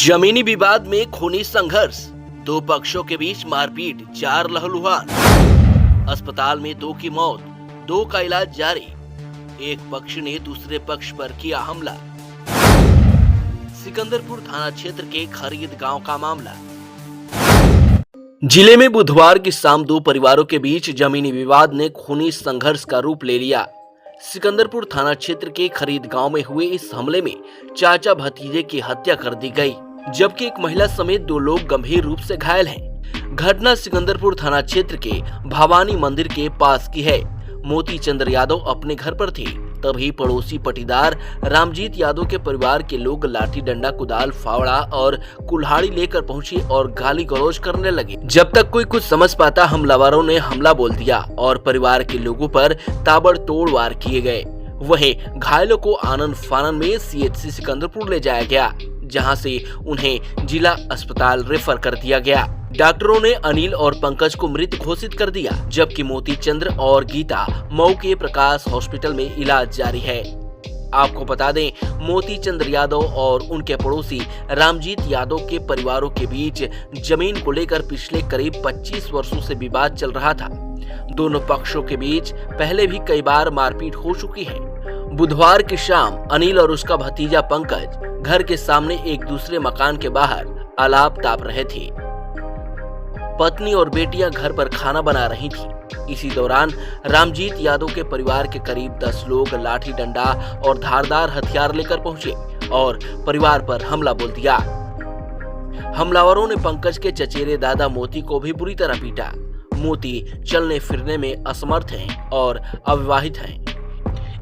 जमीनी विवाद में खूनी संघर्ष, दो पक्षों के बीच मारपीट, 4 लहूलुहान। अस्पताल में 2 की मौत, 2 का इलाज जारी। एक पक्ष ने दूसरे पक्ष पर किया हमला। सिकंदरपुर थाना क्षेत्र के खरीद गांव का मामला। जिले में बुधवार की शाम 2 परिवारों के बीच जमीनी विवाद ने खूनी संघर्ष का रूप ले लिया। सिकंदरपुर थाना क्षेत्र के खरीद गांव में हुए इस हमले में चाचा भतीजे की हत्या कर दी गई, जबकि एक महिला समेत 2 लोग गंभीर रूप से घायल हैं। घटना सिकंदरपुर थाना क्षेत्र के भवानी मंदिर के पास की है। मोती चंद्र यादव अपने घर पर थे, तभी पड़ोसी पटीदार रामजीत यादव के परिवार के लोग लाठी डंडा, कुदाल, फावड़ा और कुल्हाड़ी लेकर पहुंचे और गाली गलौज करने लगे। जब तक कोई कुछ समझ पाता, हमलावरों ने हमला बोल दिया और परिवार के लोगों पर ताबड़तोड़ वार किए गए। वहीं घायलों को आनन फानन में सीएचसी सिकंदरपुर ले जाया गया, जहां से उन्हें जिला अस्पताल रेफर कर दिया गया। डॉक्टरों ने अनिल और पंकज को मृत घोषित कर दिया, जबकि मोती चंद्र और गीता मऊ के प्रकाश हॉस्पिटल में इलाज जारी है। आपको बता दें, मोती चंद्र यादव और उनके पड़ोसी रामजीत यादव के परिवारों के बीच जमीन को लेकर पिछले करीब 25 वर्षों से विवाद चल रहा था। दोनों पक्षों के बीच पहले भी कई बार मारपीट हो चुकी है। बुधवार की शाम अनिल और उसका भतीजा पंकज घर के सामने एक दूसरे मकान के बाहर आलाप ताप रहे थे। पत्नी और बेटियां घर पर खाना बना रही थी। इसी दौरान रामजीत यादव के परिवार के करीब 10 लोग लाठी डंडा और धारदार हथियार लेकर पहुंचे और परिवार पर हमला बोल दिया। हमलावरों ने पंकज के चचेरे दादा मोती को भी बुरी तरह पीटा। मोती चलने फिरने में असमर्थ हैं और अविवाहित हैं।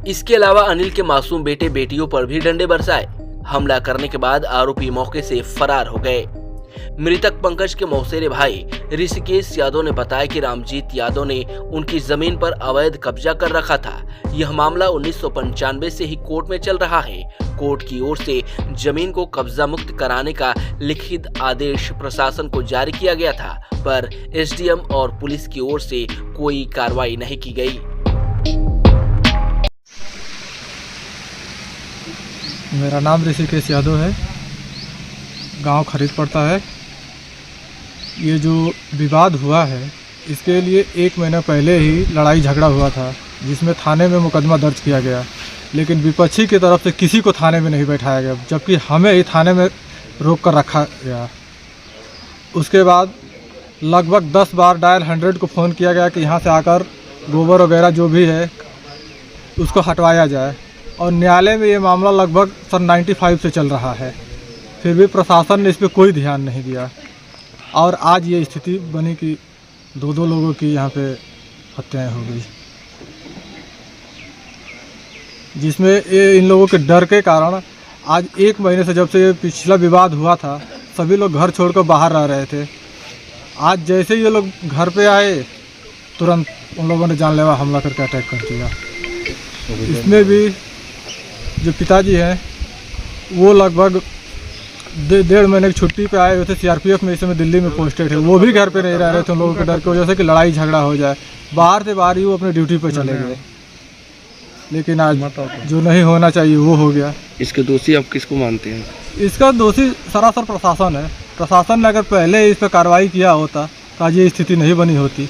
इसके अलावा अनिल के मासूम बेटे बेटियों पर भी डंडे बरसाए। हमला करने के बाद आरोपी मौके से फरार हो गए। मृतक पंकज के मौसेरे भाई ऋषिकेश यादव ने बताया कि रामजीत यादव ने उनकी जमीन पर अवैध कब्जा कर रखा था। यह मामला 1995 से ही कोर्ट में चल रहा है। कोर्ट की ओर से जमीन को कब्जा मुक्त कराने का लिखित आदेश प्रशासन को जारी किया गया था, पर एसडीएम और पुलिस की ओर से कोई कार्रवाई नहीं की गई। मेरा नाम ऋषिकेश यादव है, गांव खरीद पड़ता है। ये जो विवाद हुआ है, इसके लिए 1 महीना पहले ही लड़ाई झगड़ा हुआ था, जिसमें थाने में मुकदमा दर्ज किया गया, लेकिन विपक्षी की तरफ से किसी को थाने में नहीं बैठाया गया, जबकि हमें ही थाने में रोक कर रखा गया। उसके बाद लगभग 10 बार डायल 100 को फ़ोन किया गया कि यहाँ से आकर गोबर वगैरह जो भी है उसको हटवाया जाए, और न्यायालय में ये मामला लगभग सन 95 से चल रहा है। फिर भी प्रशासन ने इस पर कोई ध्यान नहीं दिया, और आज ये स्थिति बनी कि 2 लोगों की यहाँ पे हत्याएं हो गई, जिसमें ये इन लोगों के डर के कारण आज 1 महीने से, जब से ये पिछला विवाद हुआ था, सभी लोग घर छोड़कर बाहर रह रहे थे। आज जैसे ये लोग घर पे आए, तुरंत उन लोगों ने जानलेवा हमला करके अटैक कर दिया। इसमें भी जो पिताजी हैं, वो लगभग 1.5 महीने की छुट्टी पे आए हुए थे। सीआरपीएफ में इस समय दिल्ली में पोस्टेड है। वो भी घर पे नहीं रह रहे थे उन लोगों के डर की वजह से कि लड़ाई झगड़ा हो जाए। बाहर से बाहर ही वो अपनी ड्यूटी पे चले गए, लेकिन आज जो नहीं होना चाहिए वो हो गया। इसके दोषी आप किसको मानते हैं? इसका दोषी सरासर प्रशासन है। प्रशासन ने अगर पहले इस पर कार्रवाई किया होता तो आज ये स्थिति नहीं बनी होती।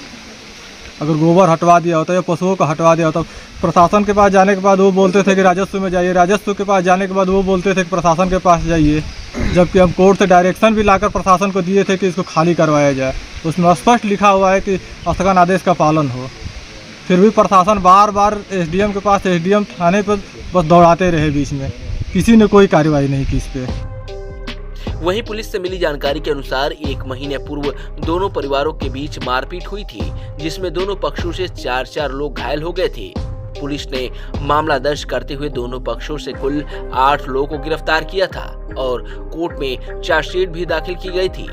अगर गोबर हटवा दिया होता या पशुओं को हटवा दिया होता। प्रशासन के पास जाने के बाद वो बोलते थे कि राजस्व में जाइए, राजस्व के पास जाने के बाद वो बोलते थे कि प्रशासन के पास जाइए, जबकि हम कोर्ट से डायरेक्शन भी लाकर प्रशासन को दिए थे कि इसको खाली करवाया जाए। उसमें स्पष्ट लिखा हुआ है कि स्थगन आदेश का पालन हो। फिर भी प्रशासन बार बार एसडीएम के पास, एसडीएम थाने पर बस दौड़ाते रहे, बीच में किसी ने कोई कार्रवाई नहीं की इस पर। वहीं पुलिस से मिली जानकारी के अनुसार 1 महीने पूर्व दोनों परिवारों के बीच मारपीट हुई थी, जिसमें दोनों पक्षों से 4 लोग घायल हो गए थे। पुलिस ने मामला दर्ज करते हुए दोनों पक्षों से कुल 8 लोगों को गिरफ्तार किया था और कोर्ट में चार्जशीट भी दाखिल की गई थी।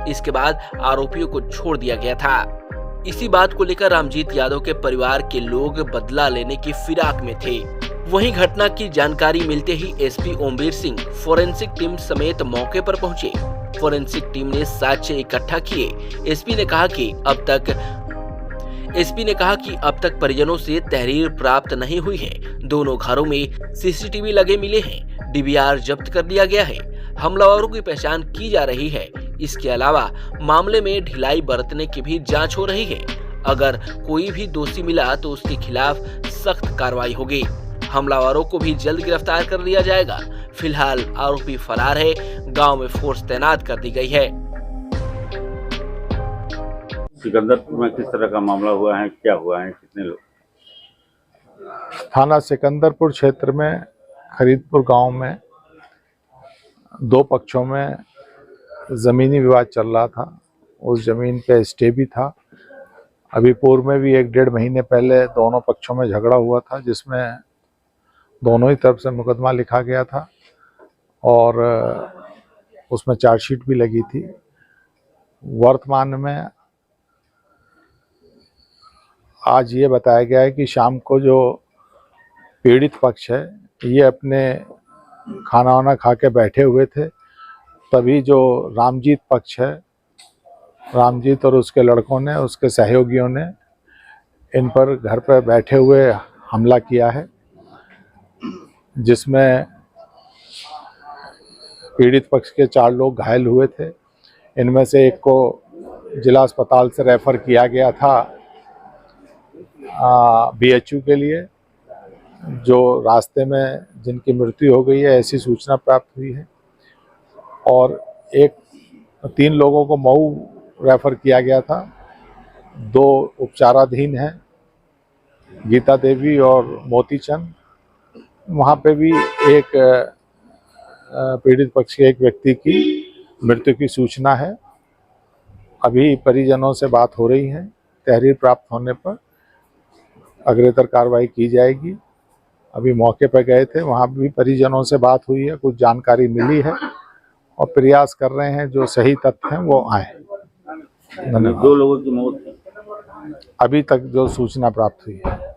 इसके बाद आरोपियों को छोड़ दिया गया था। इसी बात को लेकर रामजीत यादव के परिवार के लोग बदला लेने की फिराक में थे। वहीं घटना की जानकारी मिलते ही SP Omvir Singh forensic team समेत मौके पर पहुंचे। फोरेंसिक टीम ने साक्ष्य इकट्ठा किए। एसपी ने कहा कि अब तक परिजनों से तहरीर प्राप्त नहीं हुई है। दोनों घरों में सीसीटीवी लगे मिले हैं। डीवीआर जब्त कर लिया गया है। हमलावरों की पहचान की जा रही है। इसके अलावा मामले में ढिलाई बरतने की भी जांच हो रही है। अगर कोई भी दोषी मिला तो उसके खिलाफ सख्त कार्रवाई होगी। हमलावरों को भी जल्द गिरफ्तार कर लिया जाएगा। फिलहाल आरोपी फरार है। गांव में फोर्स तैनात कर दी गई है। सिकंदरपुर में किस तरह का मामला हुआ है, क्या हुआ है, कितने लोग? थाना सिकंदरपुर क्षेत्र में खरीदपुर गांव में दो पक्षों में ज़मीनी विवाद चल रहा था। उस ज़मीन पे स्टे भी था। अभी पूर्व में भी 1-1.5 महीने पहले दोनों पक्षों में झगड़ा हुआ था, जिसमें दोनों ही तरफ से मुकदमा लिखा गया था और उसमें चार्जशीट भी लगी थी। वर्तमान में आज ये बताया गया है कि शाम को जो पीड़ित पक्ष है ये अपने खाना वाना खा के बैठे हुए थे, तभी जो रामजीत पक्ष है, रामजीत और उसके लड़कों ने, उसके सहयोगियों ने इन पर घर पर बैठे हुए हमला किया है, जिसमें पीड़ित पक्ष के 4 लोग घायल हुए थे। इनमें से एक को जिला अस्पताल से रेफ़र किया गया था BHU के लिए, जो रास्ते में जिनकी मृत्यु हो गई है ऐसी सूचना प्राप्त हुई है। और 3 लोगों को मऊ रेफ़र किया गया था। 2 उपचाराधीन हैं, गीता देवी और मोती चंद। वहाँ पे भी एक पीड़ित पक्ष के एक व्यक्ति की मृत्यु की सूचना है। अभी परिजनों से बात हो रही है। तहरीर प्राप्त होने पर अग्रेतर कार्रवाई की जाएगी। अभी मौके पर गए थे, वहाँ भी परिजनों से बात हुई है, कुछ जानकारी मिली है और प्रयास कर रहे हैं जो सही तथ्य हैं वो आए। 2 लोगों की मौत अभी तक जो सूचना प्राप्त हुई है।